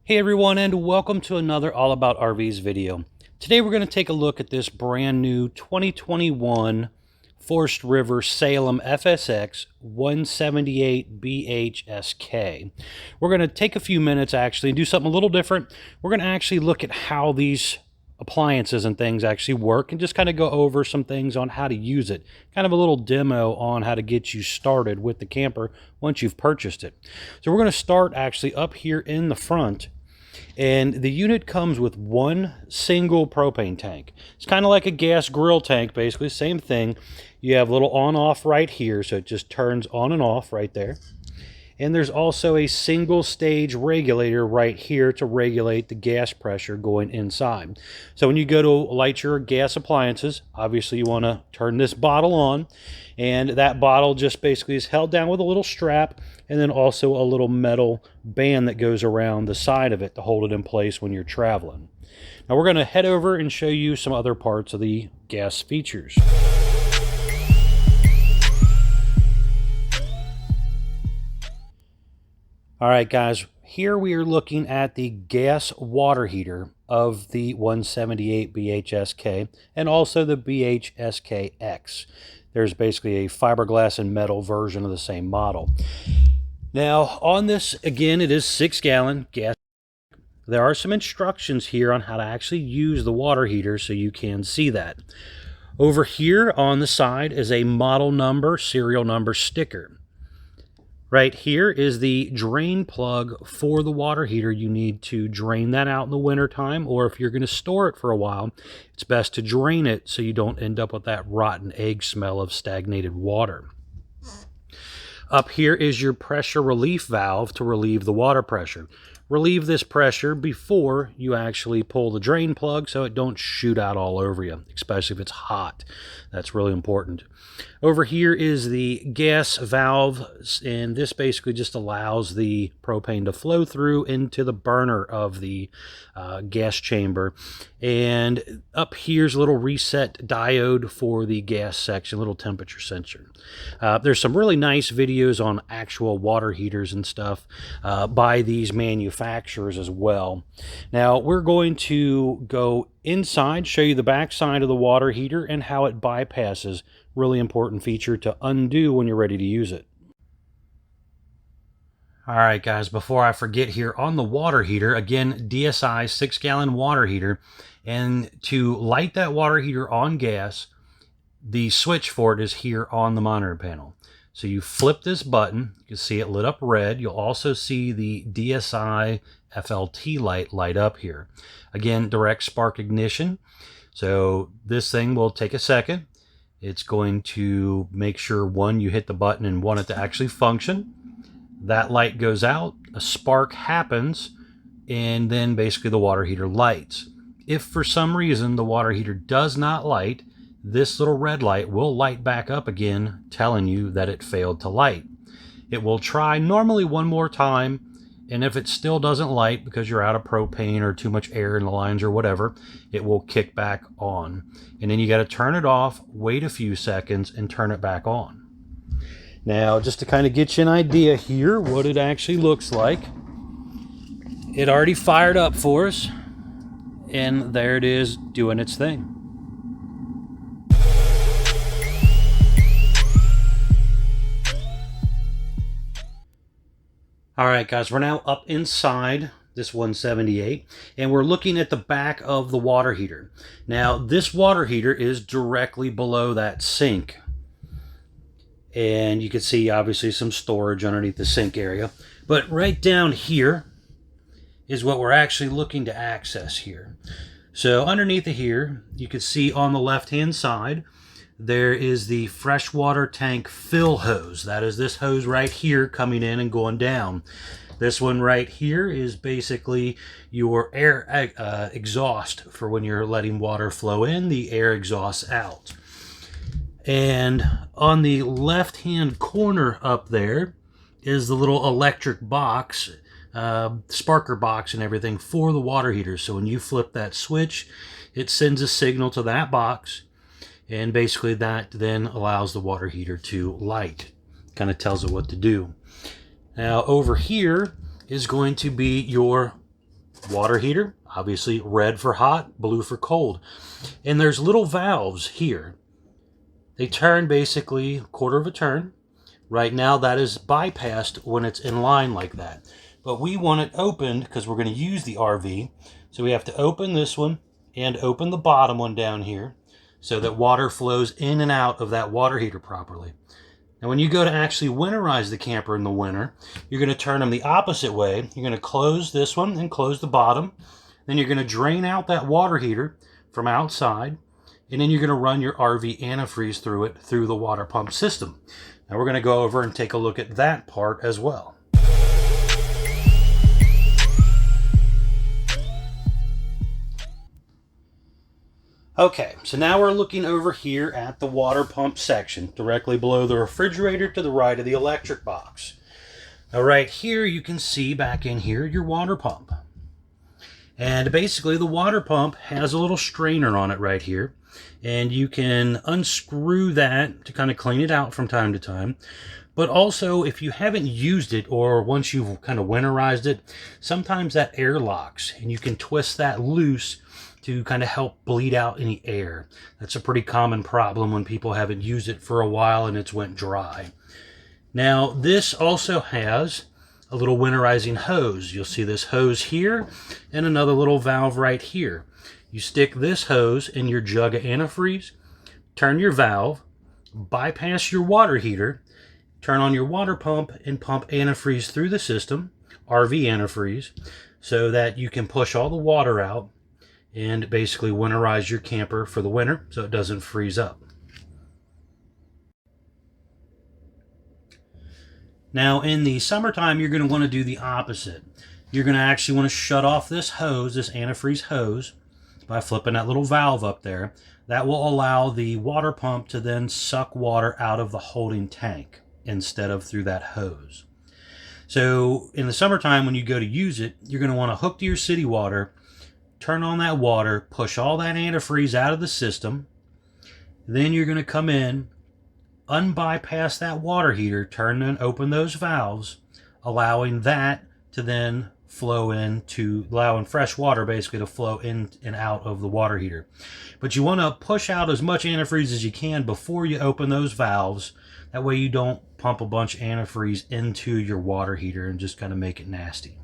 Hey everyone, and welcome to another All About RVs video. Today we're going to take a look at this brand new 2021 Forestriver Salem FSX 178BHSK. We're going to take a few minutes actually and do something a little different. We're going to actually look at how these appliances and things actually work and just kind of go over some things on how to use it. Kind of a little demo on how to get you started with the camper once you've purchased it. So we're going to start actually up here in the front. And the unit comes with one single propane tank. It's kind of like a gas grill tank, basically, same thing. You have a little on-off right here, so it just turns on and off right there. And there's also a single stage regulator right here to regulate the gas pressure going inside. So when you go to light your gas appliances, obviously you want to turn this bottle on, and that bottle just basically is held down with a little strap and then also a little metal band that goes around the side of it to hold it in place when you're traveling. Now we're going to head over and show you some other parts of the gas features. All right, guys, here we are looking at the gas water heater of the 178 BHSK and also the BHSKX. There's basically a fiberglass and metal version of the same model. Now, on this, again, it is 6-gallon gas. There are some instructions here on how to actually use the water heater so you can see that. Over here on the side is a model number, serial number sticker. Right here is the drain plug for the water heater. You need to drain that out in the wintertime, or if you're going to store it for a while, it's best to drain it so you don't end up with that rotten egg smell of stagnated water. Up here is your pressure relief valve to relieve the water pressure. Relieve this pressure before you actually pull the drain plug so it don't shoot out all over you, especially if it's hot. That's really important. Over here is the gas valve, and this basically just allows the propane to flow through into the burner of the gas chamber. And up here's a little reset diode for the gas section, little temperature sensor. There's some really nice videos on actual water heaters and stuff by these manufacturers as well. Now we're going to go inside, show you the back side of the water heater and how it bypasses. Really important feature to undo when you're ready to use it. All right, guys, before I forget here, on the water heater, again, DSI 6-gallon water heater, and to light that water heater on gas, the switch for it is here on the monitor panel. So you flip this button, you can see it lit up red. You'll also see the DSI FLT light up here. Again, direct spark ignition. So this thing will take a second. It's going to make sure, one, you hit the button and want it to actually function. That light goes out, a spark happens, and then basically the water heater lights. If for some reason the water heater does not light, this little red light will light back up again, telling you that it failed to light. It will try normally one more time, and if it still doesn't light because you're out of propane or too much air in the lines or whatever, it will kick back on. And then you got to turn it off, wait a few seconds, and turn it back on. Now, just to kind of get you an idea here what it actually looks like, it already fired up for us, and there it is doing its thing. All right, guys, we're now up inside this 178, and we're looking at the back of the water heater. Now, this water heater is directly below that sink. And you can see, obviously, some storage underneath the sink area. But right down here is what we're actually looking to access here. So underneath of here, you can see on the left-hand side, there is the freshwater tank fill hose. That is this hose right here coming in and going down. This one right here is basically your air exhaust for when you're letting water flow in, the air exhausts out. And on the left-hand corner up there is the little electric box, sparker box and everything for the water heater. So when you flip that switch, it sends a signal to that box. And basically that then allows the water heater to light. Kind of tells it what to do. Now over here is going to be your water heater, obviously red for hot, blue for cold. And there's little valves here. They turn basically a quarter of a turn. Right now that is bypassed when it's in line like that. But we want it opened because we're going to use the RV. So we have to open this one and open the bottom one down here so that water flows in and out of that water heater properly. Now when you go to actually winterize the camper in the winter, you're going to turn them the opposite way. You're going to close this one and close the bottom. Then you're going to drain out that water heater from outside. And then you're going to run your RV antifreeze through it through the water pump system. Now we're going to go over and take a look at that part as well. Okay, so now we're looking over here at the water pump section, directly below the refrigerator to the right of the electric box. Now right here you can see back in here your water pump. And basically the water pump has a little strainer on it right here. And you can unscrew that to kind of clean it out from time to time. But also, if you haven't used it, or once you've kind of winterized it, sometimes that air locks, and you can twist that loose to kind of help bleed out any air. That's a pretty common problem when people haven't used it for a while and it's went dry. Now, this also has a little winterizing hose. You'll see this hose here and another little valve right here. You stick this hose in your jug of antifreeze, turn your valve, bypass your water heater, turn on your water pump, and pump antifreeze through the system, RV antifreeze, so that you can push all the water out and basically winterize your camper for the winter so it doesn't freeze up. Now in the summertime, you're going to want to do the opposite. You're going to actually want to shut off this hose, this antifreeze hose, by flipping that little valve up there. That will allow the water pump to then suck water out of the holding tank instead of through that hose. So in the summertime, when you go to use it, you're going to want to hook to your city water, turn on that water, push all that antifreeze out of the system. Then you're going to come in, unbypass that water heater, turn and open those valves, allowing that to then flow into, allowing fresh water basically to flow in and out of the water heater. But you want to push out as much antifreeze as you can before you open those valves. That way you don't pump a bunch of antifreeze into your water heater and just kind of make it nasty.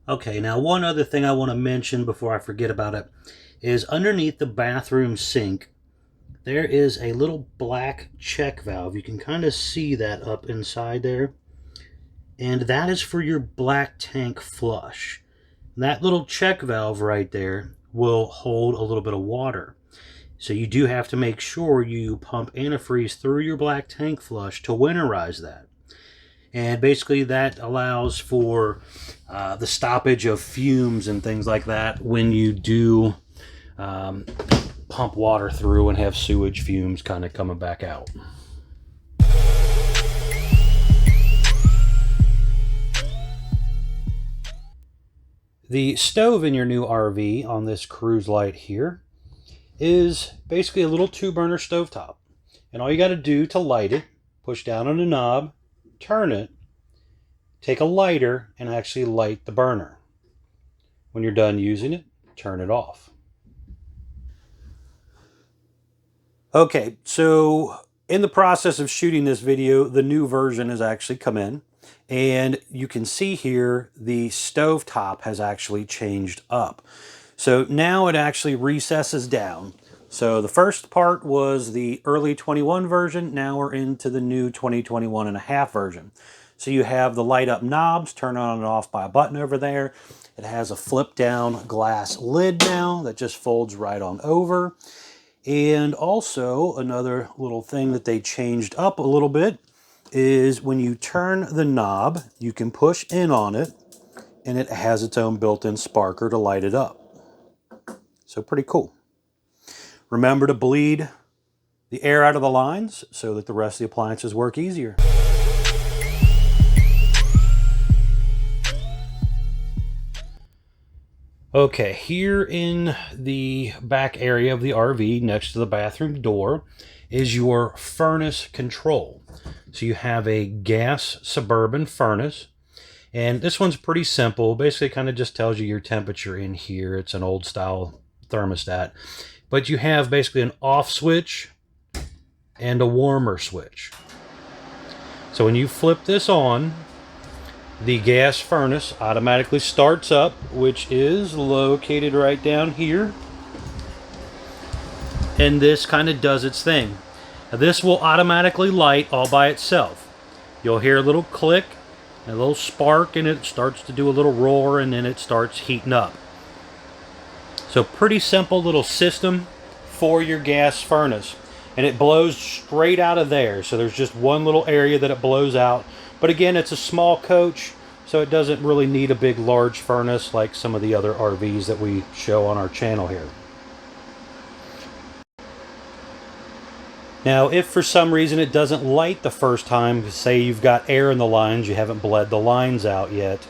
Okay, now one other thing I want to mention before I forget about it is underneath the bathroom sink, there is a little black check valve. You can kind of see that up inside there. And that is for your black tank flush. That little check valve right there will hold a little bit of water. So you do have to make sure you pump antifreeze through your black tank flush to winterize that. And basically that allows for the stoppage of fumes and things like that when you do pump water through and have sewage fumes kind of coming back out. The stove in your new RV on this cruise light here is basically a little 2-burner stovetop. And all you got to do to light it, push down on the knob, turn it, take a lighter, and actually light the burner. When you're done using it, turn it off. Okay, so in the process of shooting this video, the new version has actually come in. And you can see here the stove top has actually changed up. So now it actually recesses down. So the first part was the early 21 version. Now we're into the new 2021 and a half version. So you have the light up knobs, turn on and off by a button over there. It has a flip down glass lid now that just folds right on over. And also another little thing that they changed up a little bit is when you turn the knob, you can push in on it and it has its own built-in sparker to light it up. So pretty cool. Remember to bleed the air out of the lines so that the rest of the appliances work easier. Okay, here in the back area of the RV next to the bathroom door is your furnace control. So you have a gas Suburban furnace, and this one's pretty simple. Basically kind of just tells you your temperature in here. It's an old style thermostat. But you have basically an off switch and a warmer switch. So when you flip this on, the gas furnace automatically starts up, which is located right down here. And this kind of does its thing. Now this will automatically light all by itself. You'll hear a little click, a little spark, and it starts to do a little roar, and then it starts heating up. So pretty simple little system for your gas furnace. And it blows straight out of there. So there's just one little area that it blows out. But again, it's a small coach, so it doesn't really need a big, large furnace like some of the other RVs that we show on our channel here. Now, if for some reason it doesn't light the first time, say you've got air in the lines, you haven't bled the lines out yet,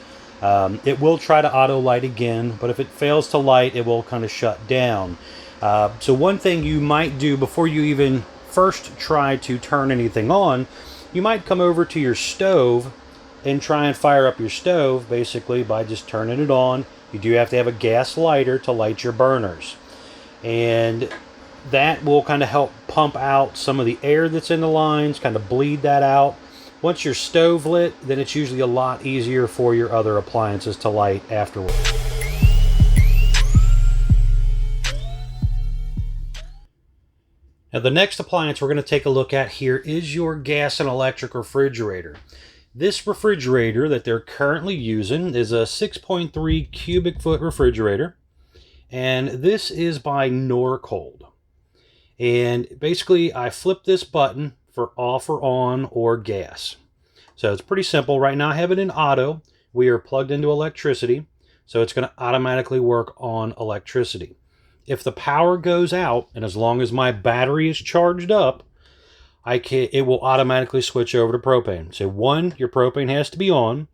it will try to auto light again, but if it fails to light, it will kind of shut down. So one thing you might do before you even first try to turn anything on, you might come over to your stove and try and fire up your stove basically by just turning it on. You do have to have a gas lighter to light your burners. And that will kind of help pump out some of the air that's in the lines, kind of bleed that out. Once your stove lit, then it's usually a lot easier for your other appliances to light afterwards. Now the next appliance we're going to take a look at here is your gas and electric refrigerator. This refrigerator that they're currently using is a 6.3 cubic foot refrigerator, and this is by Norcold. And basically I flip this button for off or on or gas. So it's pretty simple. Right now I have it in auto. We are plugged into electricity, so it's going to automatically work on electricity. If the power goes out, and as long as my battery is charged up, it will automatically switch over to propane. So 1, your propane has to be on.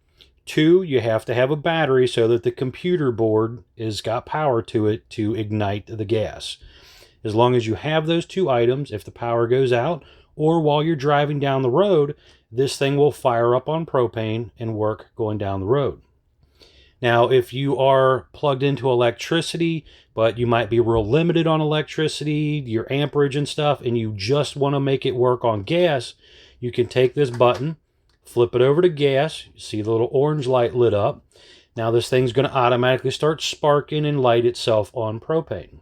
2, you have to have a battery so that the computer board has got power to it to ignite the gas. As long as you have those 2 items, if the power goes out or while you're driving down the road, this thing will fire up on propane and work going down the road. Now, if you are plugged into electricity, but you might be real limited on electricity, your amperage and stuff, and you just want to make it work on gas, you can take this button, flip it over to gas. You see the little orange light lit up. Now this thing's going to automatically start sparking and light itself on propane.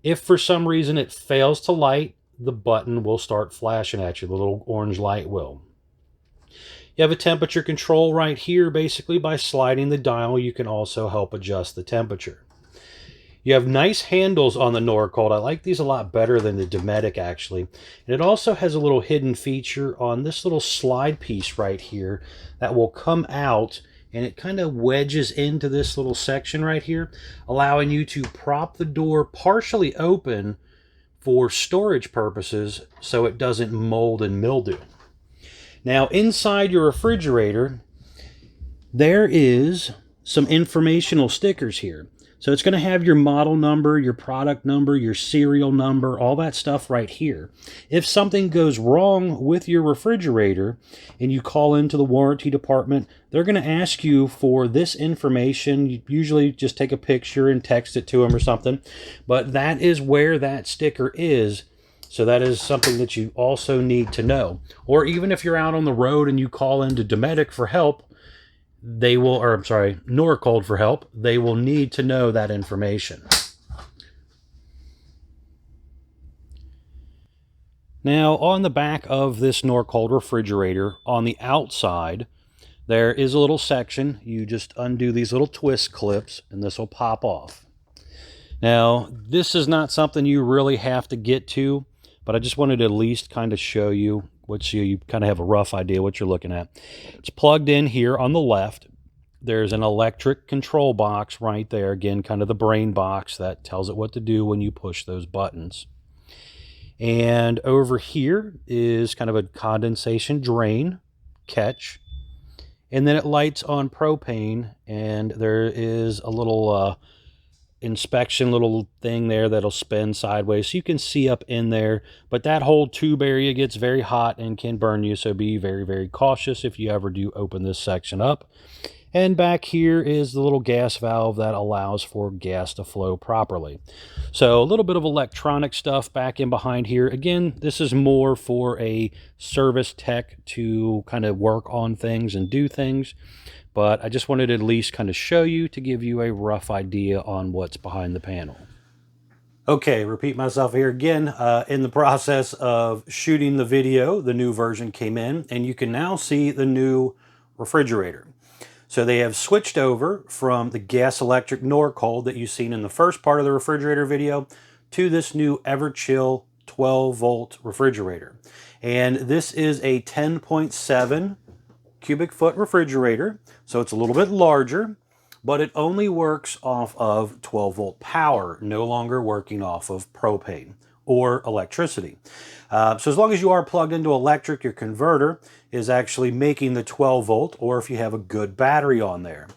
If for some reason it fails to light, the button will start flashing at you. The little orange light will. You have a temperature control right here. Basically, by sliding the dial, you can also help adjust the temperature. You have nice handles on the Norcold. I like these a lot better than the Dometic, actually. And it also has a little hidden feature on this little slide piece right here that will come out, and it kind of wedges into this little section right here, allowing you to prop the door partially open for storage purposes so it doesn't mold and mildew. Now, inside your refrigerator, there is some informational stickers here. So it's going to have your model number, your product number, your serial number, all that stuff right here. If something goes wrong with your refrigerator and you call into the warranty department, they're going to ask you for this information. You usually just take a picture and text it to them or something. But that is where that sticker is. So that is something that you also need to know. Or even if you're out on the road and you call into Dometic for help, Norcold for help, they will need to know that information. Now, on the back of this Norcold refrigerator, on the outside, there is a little section. You just undo these little twist clips, and this will pop off. Now, this is not something you really have to get to, but I just wanted to at least kind of show you so you kind of have a rough idea what you're looking at. It's plugged in here on the left. There's an electric control box right there. Again, kind of the brain box that tells it what to do when you push those buttons. And over here is kind of a condensation drain catch. And then it lights on propane, and there is a little inspection little thing there that'll spin sideways so you can see up in there, but that whole tube area gets very hot and can burn you, so be very, very cautious if you ever do open this section up. And back here is the little gas valve that allows for gas to flow properly. So a little bit of electronic stuff back in behind here. Again, this is more for a service tech to kind of work on things and do things, but I just wanted to at least kind of show you to give you a rough idea on what's behind the panel. Okay, repeat myself here again. In the process of shooting the video, the new version came in, and you can now see the new refrigerator. So they have switched over from the gas electric nor cold that you've seen in the first part of the refrigerator video to this new EverChill 12-volt refrigerator. And this is a 10.7 cubic foot refrigerator, so it's a little bit larger, but it only works off of 12-volt power, no longer working off of propane or electricity. So as long as you are plugged into electric, your converter is actually making the 12-volt, or if you have a good battery on there.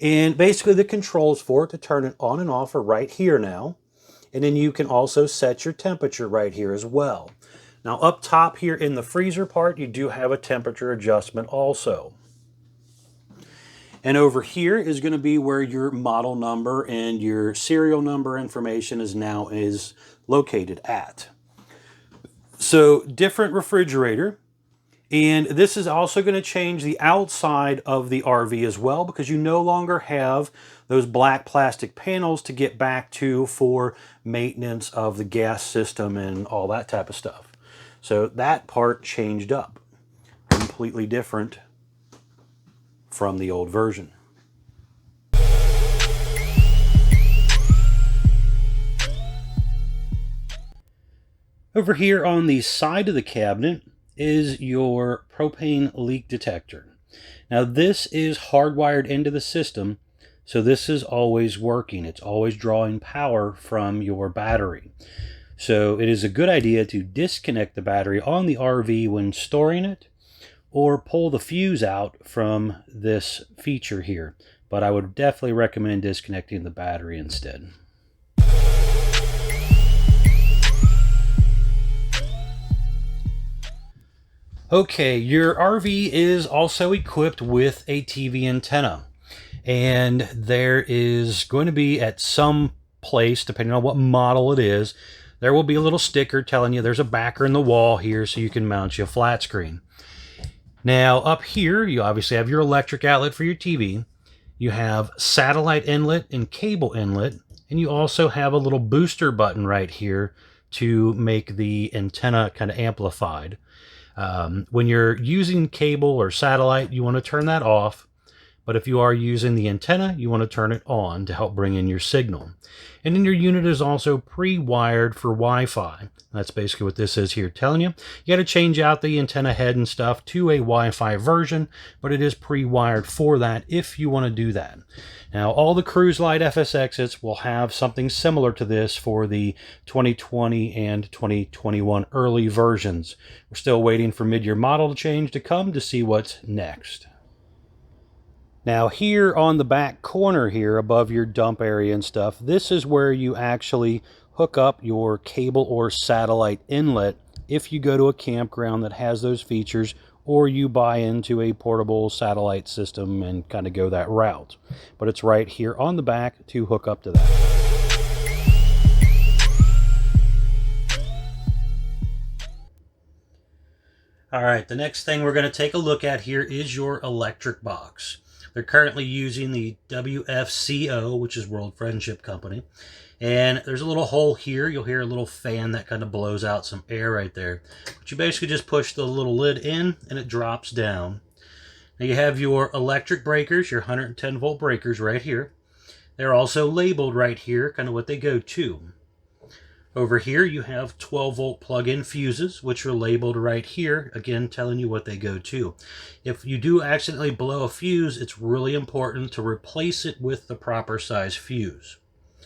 And basically the controls for it to turn it on and off are right here now. And then you can also set your temperature right here as well. Now up top here in the freezer part, you do have a temperature adjustment also. And over here is going to be where your model number and your serial number information is located at. So different refrigerator. And this is also going to change the outside of the RV as well, because you no longer have those black plastic panels to get back to for maintenance of the gas system and all that type of stuff. So that part changed up. Completely different from the old version. Over here on the side of the cabinet is your propane leak detector. Now this is hardwired into the system, so this is always working. It's always drawing power from your battery. So it is a good idea to disconnect the battery on the RV when storing it, or pull the fuse out from this feature here. But I would definitely recommend disconnecting the battery instead. Okay, your RV is also equipped with a TV antenna, and there is going to be at some place, depending on what model it is, there will be a little sticker telling you there's a backer in the wall here so you can mount you a flat screen. Now up here, you obviously have your electric outlet for your TV, you have satellite inlet and cable inlet, and you also have a little booster button right here to make the antenna kind of amplified. When you're using cable or satellite, you want to turn that off. But if you are using the antenna, you want to turn it on to help bring in your signal. And then your unit is also pre-wired for Wi-Fi. That's basically what this is here telling you. You got to change out the antenna head and stuff to a Wi-Fi version, but it is pre-wired for that if you want to do that. Now, all the Cruise Light FSXs will have something similar to this for the 2020 and 2021 early versions. We're still waiting for mid-year model change to come to see what's next. Now here on the back corner here above your dump area and stuff, this is where you actually hook up your cable or satellite inlet if you go to a campground that has those features, or you buy into a portable satellite system and kind of go that route. But it's right here on the back to hook up to that. All right, the next thing we're going to take a look at here is your electric box. They're currently using the WFCO, which is World Friendship Company. And there's a little hole here. You'll hear a little fan that kind of blows out some air right there. But you basically just push the little lid in and it drops down. Now you have your electric breakers, your 110 volt breakers right here. They're also labeled right here, kind of what they go to. Over here you have 12 volt plug-in fuses, which are labeled right here, again telling you what they go to. If you do accidentally blow a fuse, it's really important to replace it with the proper size fuse. A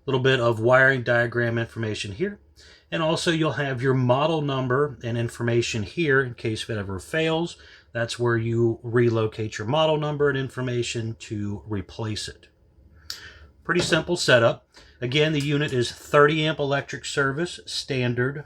little bit of wiring diagram information here, and also you'll have your model number and information here in case it ever fails. That's where you relocate your model number and information to replace it. pretty simple setup. Again, the unit is 30 amp electric service, standard.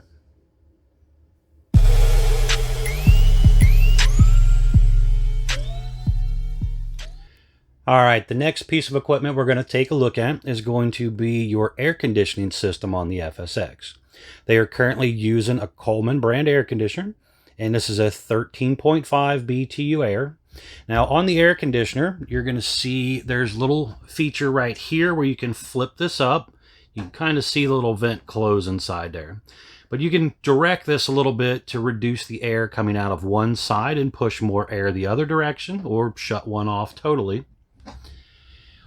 All right, the next piece of equipment we're going to take a look at is going to be your air conditioning system on the FSX. They are currently using a Coleman brand air conditioner, and this is a 13.5 BTU air. Now on the air conditioner, you're going to see there's a little feature right here where you can flip this up. You can kind of see the little vent close inside there. But you can direct this a little bit to reduce the air coming out of one side and push more air the other direction, or shut one off totally.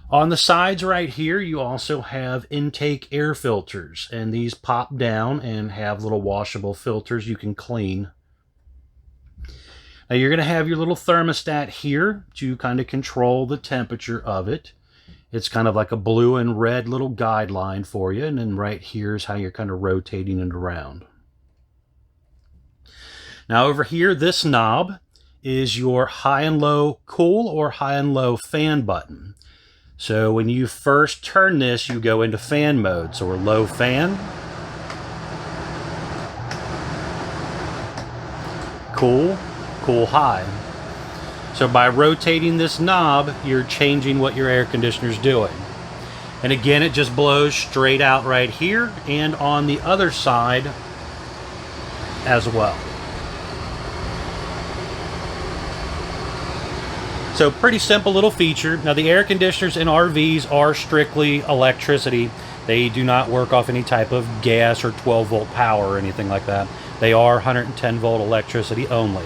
On the sides right here, you also have intake air filters, and these pop down and have little washable filters you can clean. Now you're going to have your little thermostat here to kind of control the temperature of it. It's kind of like a blue and red little guideline for you, and then right here's how you're kind of rotating it around. Now over here, this knob is your high and low cool or high and low fan button. So when you first turn this, you go into fan mode. So we're low fan, cool, cool high. So by rotating this knob, you're changing what your air conditioner is doing. And again, it just blows straight out right here and on the other side as well. So pretty simple little feature. Now the air conditioners in RVs are strictly electricity. They do not work off any type of gas or 12 volt power or anything like that. They are 110 volt electricity only.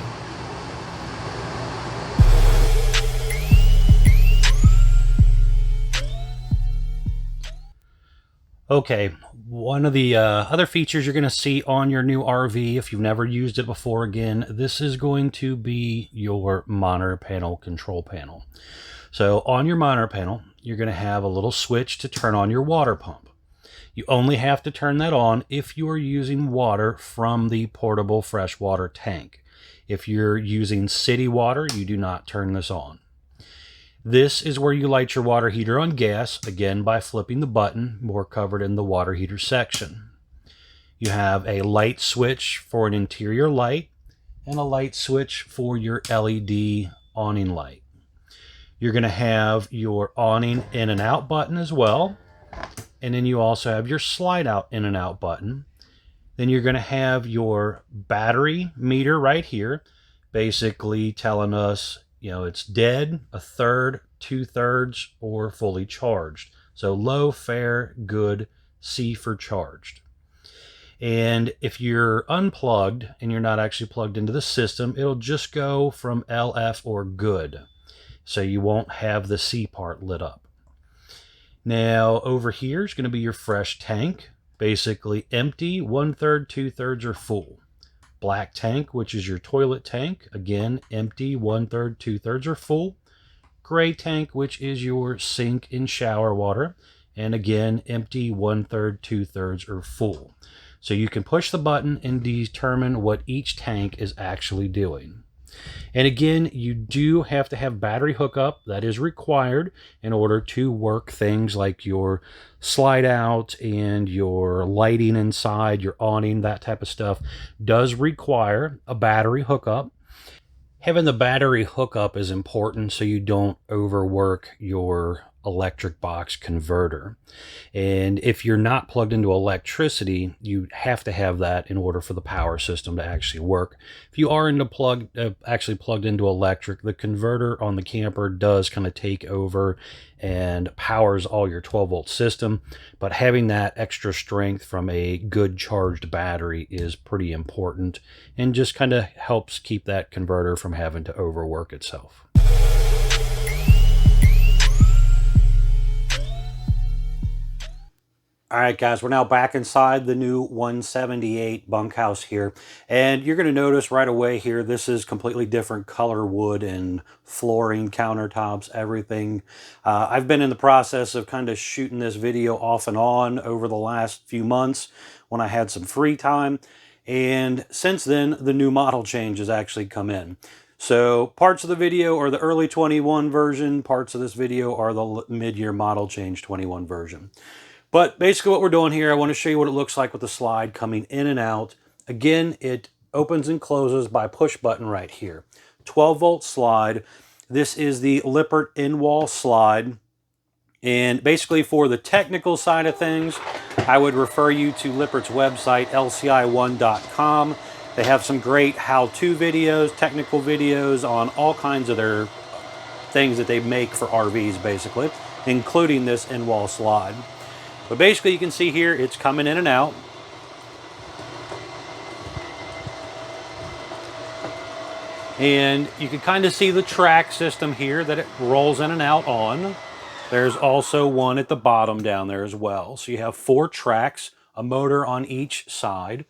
Okay, one of the other features you're going to see on your new RV, if you've never used it before, again, this is going to be your monitor panel control panel. So on your monitor panel, you're going to have a little switch to turn on your water pump. You only have to turn that on if you are using water from the portable freshwater tank. If you're using city water, you do not turn this on. This is where you light your water heater on gas, again by flipping the button, more covered in the water heater section. You have a light switch for an interior light and a light switch for your LED awning light. You're going to have your awning in and out button as well, and then you also have your slide out in and out button. Then you're going to have your battery meter right here, basically telling us it's dead, a third, 2/3, or fully charged. So low, fair, good, C for charged. And if you're unplugged and you're not actually plugged into the system, it'll just go from LF or good. So you won't have the C part lit up. Now over here is going to be your fresh tank, basically empty, 1/3, 2/3, or full. Black tank, which is your toilet tank, again empty, 1/3, 2/3, or full. Gray tank, which is your sink and shower water, and again empty, 1/3, 2/3, or full. So you can push the button and determine what each tank is actually doing. And again, you do have to have battery hookup. That is required in order to work things like your slide out and your lighting inside, your awning, that type of stuff does require a battery hookup. Having the battery hookup is important so you don't overwork your electric box converter. And if you're not plugged into electricity, you have to have that in order for the power system to actually work. If you are actually plugged into electric, the converter on the camper does kind of take over and powers all your 12 volt system, but having that extra strength from a good charged battery is pretty important and just kind of helps keep that converter from having to overwork itself. All right, guys, we're now back inside the new 178 bunkhouse here. And you're going to notice right away here, this is completely different color wood and flooring, countertops, everything. I've been in the process of kind of shooting this video off and on over the last few months when I had some free time. And since then, the new model change has actually come in. So parts of the video are the early 21 version, parts of this video are the mid-year model change 21 version. But basically what we're doing here, I want to show you what it looks like with the slide coming in and out. Again, it opens and closes by push button right here. 12-volt slide. This is the Lippert in-wall slide. And basically for the technical side of things, I would refer you to Lippert's website, lci1.com. They have some great how-to videos, technical videos on all kinds of their things that they make for RVs, basically, including this in-wall slide. But basically, you can see here, it's coming in and out. And you can kind of see the track system here that it rolls in and out on. There's also one at the bottom down there as well. So you have 4 tracks, a motor on each side.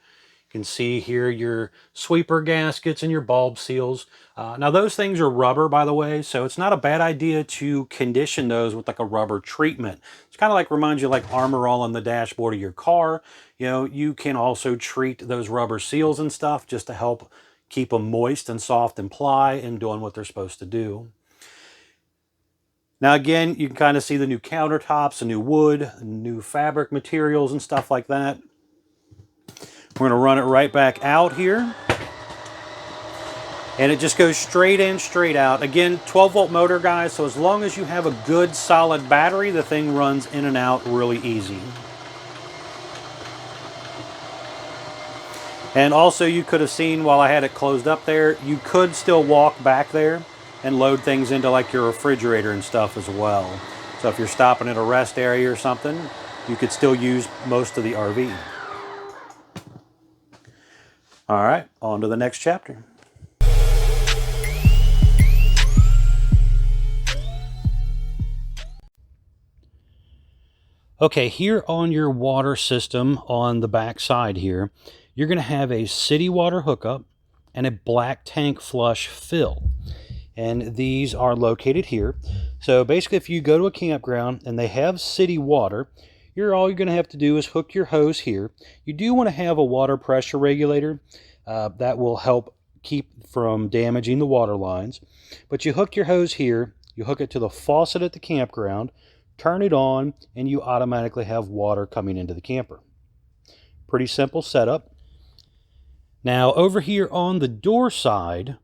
You can see here your sweeper gaskets and your bulb seals. Now those things are rubber, by the way, so it's not a bad idea to condition those with like a rubber treatment. It's kind of like, reminds you like Armor All on the dashboard of your car. You know, you can also treat those rubber seals and stuff just to help keep them moist and soft and ply and doing what they're supposed to do. Now again, you can kind of see the new countertops, the new wood, new fabric materials and stuff like that. We're going to run it right back out here. And it just goes straight in, straight out. Again, 12-volt motor, guys, so as long as you have a good solid battery, the thing runs in and out really easy. And also, you could have seen while I had it closed up there, you could still walk back there and load things into like your refrigerator and stuff as well. So if you're stopping at a rest area or something, you could still use most of the RV. All right, on to the next chapter. Okay, here on your water system on the back side here, you're going to have a city water hookup and a black tank flush fill. And these are located here. So basically, if you go to a campground and they have city water, all you're going to have to do is hook your hose here. You do want to have a water pressure regulator. That will help keep from damaging the water lines. But you hook your hose here, you hook it to the faucet at the campground, turn it on, and you automatically have water coming into the camper. Pretty simple setup. Now over here on the door side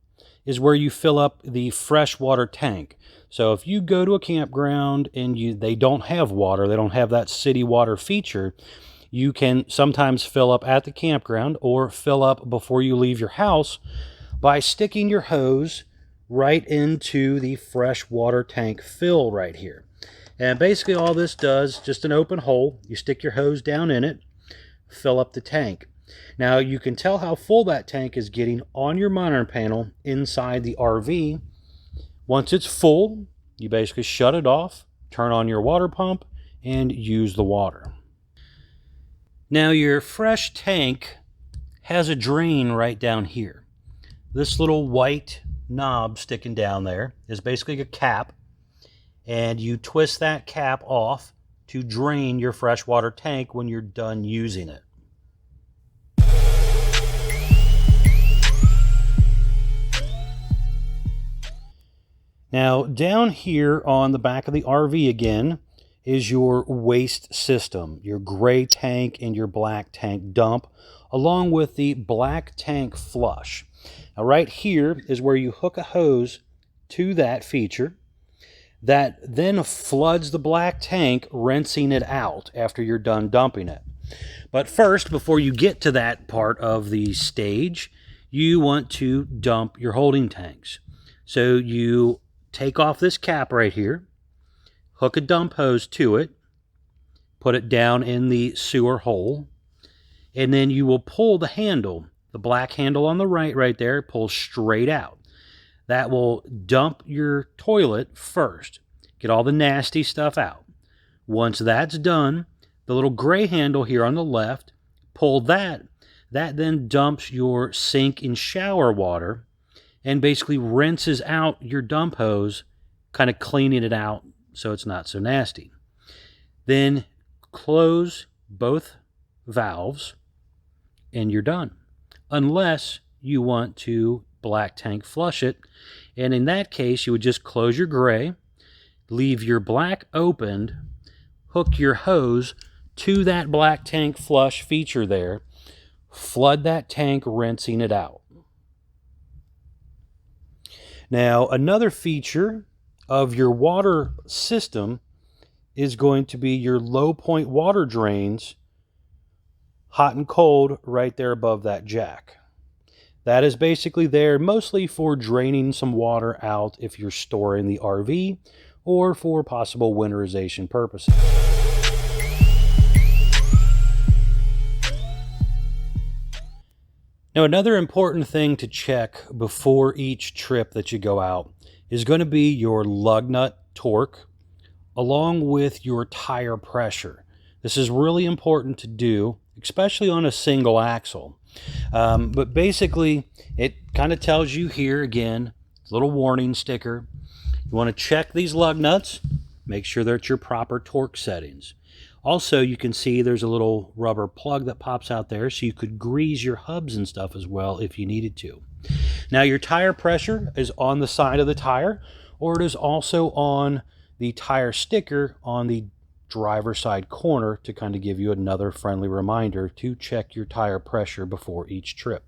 is where you fill up the freshwater tank. So if you go to a campground and they don't have water, they don't have that city water feature, you can sometimes fill up at the campground or fill up before you leave your house by sticking your hose right into the freshwater tank fill right here. And basically all this does, just an open hole, you stick your hose down in it, fill up the tank. Now you can tell how full that tank is getting on your monitoring panel inside the RV. Once it's full, you basically shut it off, turn on your water pump, and use the water. Now your fresh tank has a drain right down here. This little white knob sticking down there is basically a cap, and you twist that cap off to drain your freshwater tank when you're done using it. Now down here on the back of the RV again is your waste system, your gray tank and your black tank dump, along with the black tank flush. Now right here is where you hook a hose to that feature that then floods the black tank, rinsing it out after you're done dumping it. But first, before you get to that part of the stage, you want to dump your holding tanks. So you take off this cap right here, hook a dump hose to it, put it down in the sewer hole, and then you will pull the handle, the black handle on the right there, pulls straight out. That will dump your toilet first. Get all the nasty stuff out. Once that's done, the little gray handle here on the left, pull that. That then dumps your sink and shower water and basically rinses out your dump hose, kind of cleaning it out so it's not so nasty. Then close both valves and you're done. Unless you want to black tank flush it. And in that case, you would just close your gray, leave your black opened, hook your hose to that black tank flush feature there, flood that tank, rinsing it out. Now, another feature of your water system is going to be your low point water drains, hot and cold, right there above that jack. That is basically there mostly for draining some water out if you're storing the RV or for possible winterization purposes. Now, another important thing to check before each trip that you go out is going to be your lug nut torque along with your tire pressure. This is really important to do, especially on a single axle. But basically, it kind of tells you here again, a little warning sticker. You want to check these lug nuts, make sure they're at your proper torque settings. Also, you can see there's a little rubber plug that pops out there, so you could grease your hubs and stuff as well if you needed to. Now, your tire pressure is on the side of the tire, or it is also on the tire sticker on the driver's side corner to kind of give you another friendly reminder to check your tire pressure before each trip.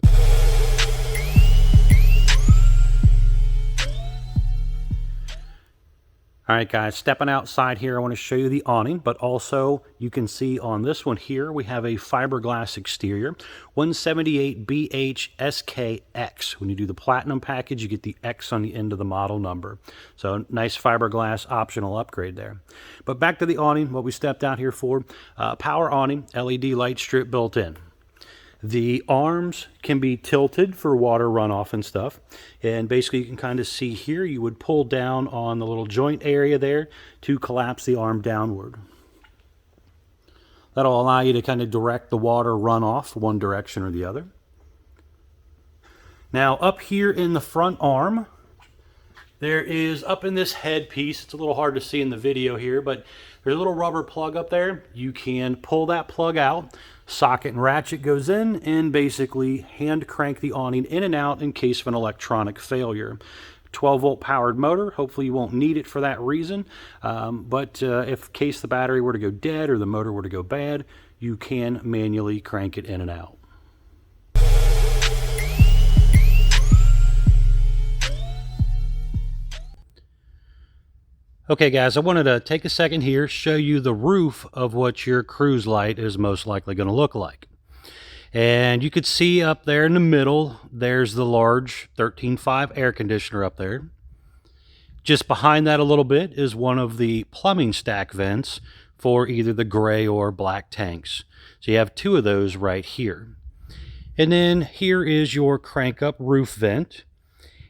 All right, guys, stepping outside here, I want to show you the awning, but also you can see on this one here, we have a fiberglass exterior, 178BHSK. When you do the platinum package, you get the X on the end of the model number. So nice fiberglass optional upgrade there. But back to the awning, what we stepped out here for, power awning, LED light strip built in. The arms can be tilted for water runoff and stuff. And basically you can kind of see here, you would pull down on the little joint area there to collapse the arm downward. That'll allow you to kind of direct the water runoff one direction or the other. Now up here in the front arm, there is up in this head piece, it's a little hard to see in the video here, but there's a little rubber plug up there. You can pull that plug out, socket and ratchet goes in, and basically hand crank the awning in and out in case of an electronic failure. 12-volt powered motor, hopefully you won't need it for that reason, but if in case the battery were to go dead or the motor were to go bad, you can manually crank it in and out. Okay guys, I wanted to take a second here, show you the roof of what your cruise light is most likely going to look like. And you could see up there in the middle, there's the large 13.5 air conditioner up there. Just behind that a little bit is one of the plumbing stack vents for either the gray or black tanks. So you have two of those right here. And then here is your crank up roof vent.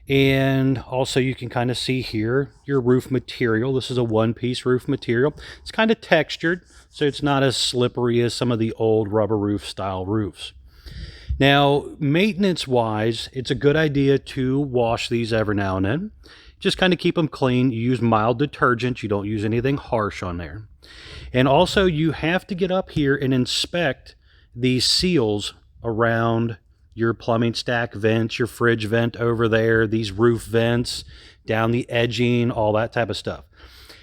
And also you can kind of see here your roof material. This is a one-piece roof material. It's kind of textured, so it's not as slippery as some of the old rubber roof style roofs. Now, maintenance-wise, it's a good idea to wash these every now and then. Just kind of keep them clean. You use mild detergent. You don't use anything harsh on there. And also you have to get up here and inspect these seals around your plumbing stack vents, your fridge vent over there, these roof vents, down the edging, all that type of stuff.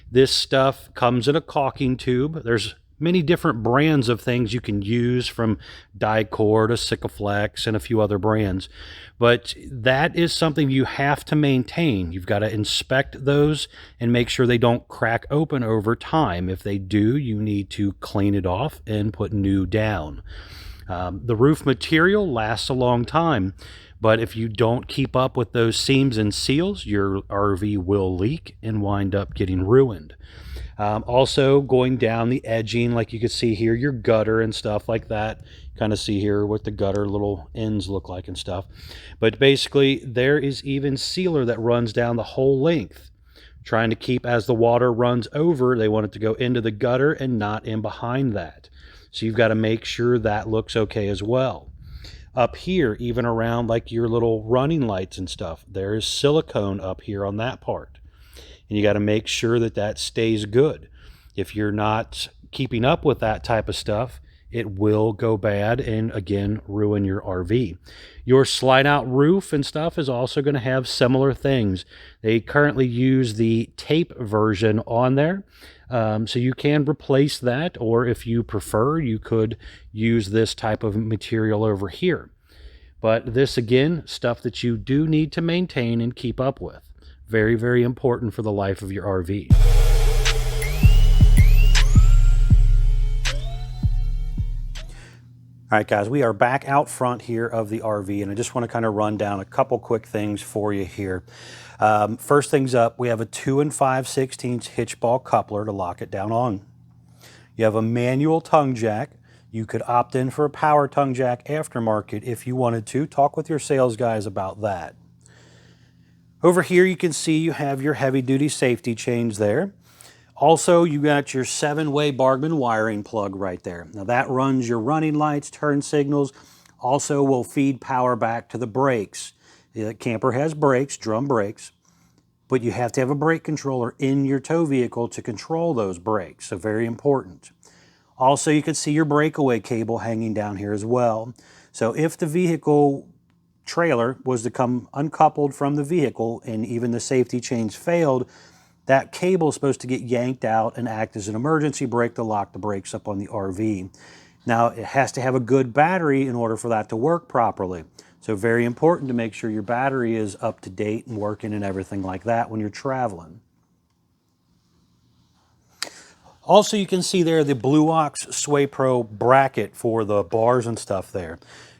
This stuff comes in a caulking tube. There's many different brands of things you can use, from Dicor to Sikaflex and a few other brands. But that is something you have to maintain. You've got to inspect those and make sure they don't crack open over time. If they do, you need to clean it off and put new down. The roof material lasts a long time, but if you don't keep up with those seams and seals, your RV will leak and wind up getting ruined. Also going down the edging, like you can see here, your gutter and stuff like that. Kind of see here what the gutter little ends look like and stuff. But basically there is even sealer that runs down the whole length, trying to keep, as the water runs over, they want it to go into the gutter and not in behind that. So you've got to make sure that looks okay as well. Up here, even around like your little running lights and stuff, there is silicone up here on that part. And you got to make sure that that stays good. If you're not keeping up with that type of stuff, it will go bad and again ruin your RV. Your slide out roof and stuff is also going to have similar things. They currently use the tape version on there. So you can replace that, or if you prefer, you could use this type of material over here. But this, again, stuff that you do need to maintain and keep up with. Very, very important for the life of your RV. All right, guys, we are back out front here of the RV, and I just want to kind of run down a couple quick things for you here. First things up, we have a 2 5/16 hitch ball coupler to lock it down on. You have a manual tongue jack. You could opt in for a power tongue jack aftermarket if you wanted to. Talk with your sales guys about that. Over here, you can see you have your heavy-duty safety chains there. Also, you got your 7-way Bargman wiring plug right there. Now that runs your running lights, turn signals, also will feed power back to the brakes. The camper has brakes, drum brakes, but you have to have a brake controller in your tow vehicle to control those brakes, so very important. Also, you can see your breakaway cable hanging down here as well. So if the vehicle trailer was to come uncoupled from the vehicle and even the safety chains failed, that cable is supposed to get yanked out and act as an emergency brake to lock the brakes up on the RV. Now, it has to have a good battery in order for that to work properly. So very important to make sure your battery is up to date and working and everything like that when you're traveling. Also, you can see there the Blue Ox Sway Pro bracket for the bars and stuff there.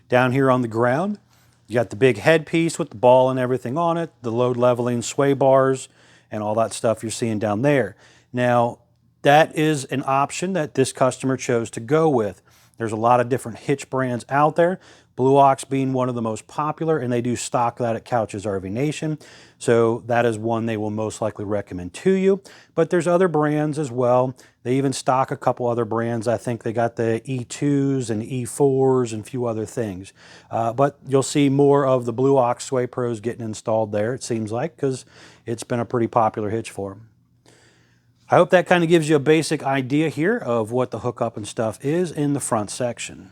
Down here on the ground, you got the big headpiece with the ball and everything on it, the load leveling sway bars, and all that stuff you're seeing down there. Now, that is an option that this customer chose to go with. There's a lot of different hitch brands out there, Blue Ox being one of the most popular, and they do stock that at Couch's RV Nation. So that is one they will most likely recommend to you. But there's other brands as well. They even stock a couple other brands. I think they got the E2s and E4s and a few other things. But you'll see more of the Blue Ox Sway Pros getting installed there, it seems like, because it's been a pretty popular hitch for them. I hope that kind of gives you a basic idea here of what the hookup and stuff is in the front section.